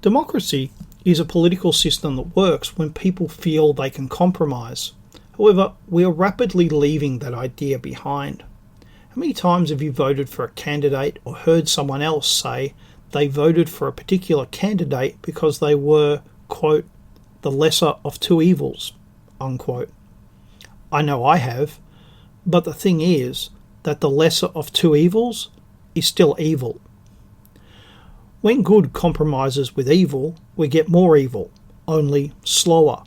Democracy is a political system that works when people feel they can compromise. However, we are rapidly leaving that idea behind. How many times have you voted for a candidate or heard someone else say they voted for a particular candidate because they were, quote, the lesser of two evils, unquote? I know I have, but the thing is that the lesser of two evils is still evil. When good compromises with evil, we get more evil, only slower.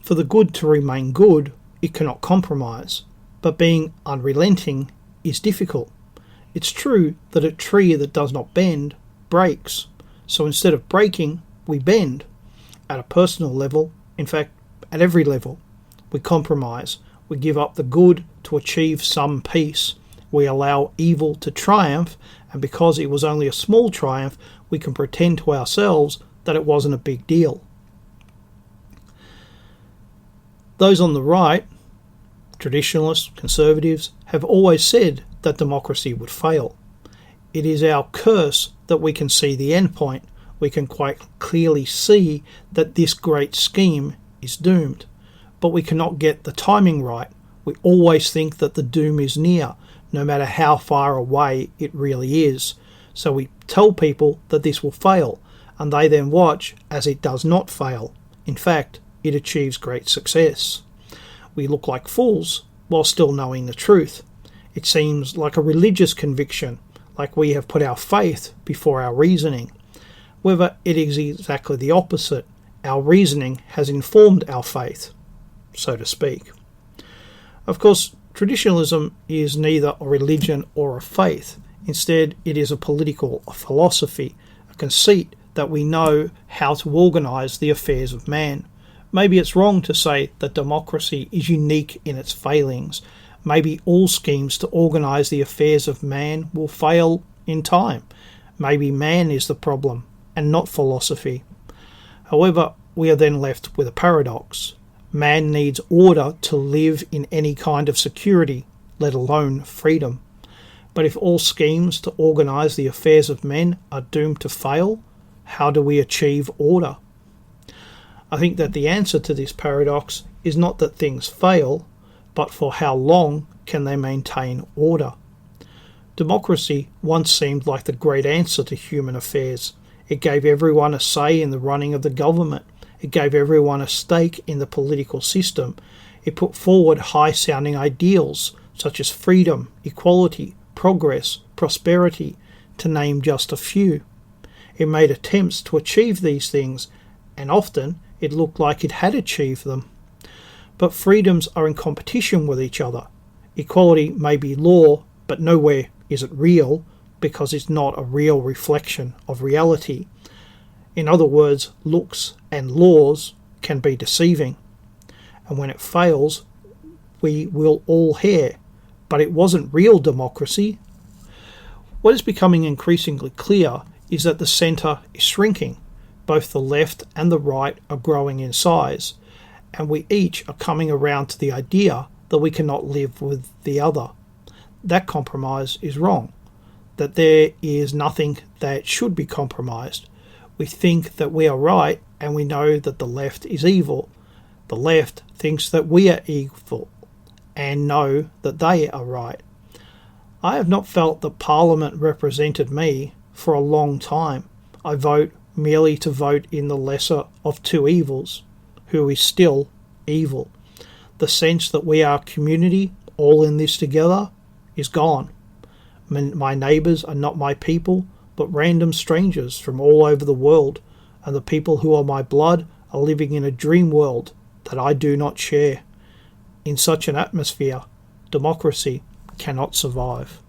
For the good to remain good, it cannot compromise, but being unrelenting is difficult. It's true that a tree that does not bend breaks, so instead of breaking, we bend. At a personal level, in fact, at every level, we compromise. We give up the good to achieve some peace. We allow evil to triumph, and because it was only a small triumph, we can pretend to ourselves that it wasn't a big deal. Those on the right, traditionalists, conservatives, have always said that democracy would fail. It is our curse that we can see the end point. We can quite clearly see that this great scheme is doomed, but we cannot get the timing right. We always think that the doom is near, no matter how far away it really is. So we tell people that this will fail, and they then watch as it does not fail. In fact, it achieves great success. We look like fools while still knowing the truth. It seems like a religious conviction, like we have put our faith before our reasoning. However, it is exactly the opposite. Our reasoning has informed our faith, so to speak. Of course, traditionalism is neither a religion or a faith. Instead, it is a political philosophy, a conceit that we know how to organise the affairs of man. Maybe it's wrong to say that democracy is unique in its failings. Maybe all schemes to organise the affairs of man will fail in time. Maybe man is the problem and not philosophy. However, we are then left with a paradox. Man needs order to live in any kind of security, let alone freedom. But if all schemes to organise the affairs of men are doomed to fail, how do we achieve order? I think that the answer to this paradox is not that things fail, but for how long can they maintain order? Democracy once seemed like the great answer to human affairs. It gave everyone a say in the running of the government. It gave everyone a stake in the political system. It put forward high-sounding ideals such as freedom, equality, progress, prosperity, to name just a few. It made attempts to achieve these things, and often it looked like it had achieved them. But freedoms are in competition with each other. Equality may be law, but nowhere is it real, because it's not a real reflection of reality. In other words, looks and laws can be deceiving. And when it fails, we will all hear, but it wasn't real democracy. What is becoming increasingly clear is that the centre is shrinking. Both the left and the right are growing in size, and we each are coming around to the idea that we cannot live with the other. That compromise is wrong, that there is nothing that should be compromised. We think that we are right, and we know that the left is evil. The left thinks that we are evil and know that they are right. I have not felt that Parliament represented me for a long time. I vote merely to vote in the lesser of two evils, who is still evil. The sense that we are a community, all in this together, is gone. My neighbours are not my people, but random strangers from all over the world, and the people who are my blood are living in a dream world that I do not share. In such an atmosphere, democracy cannot survive.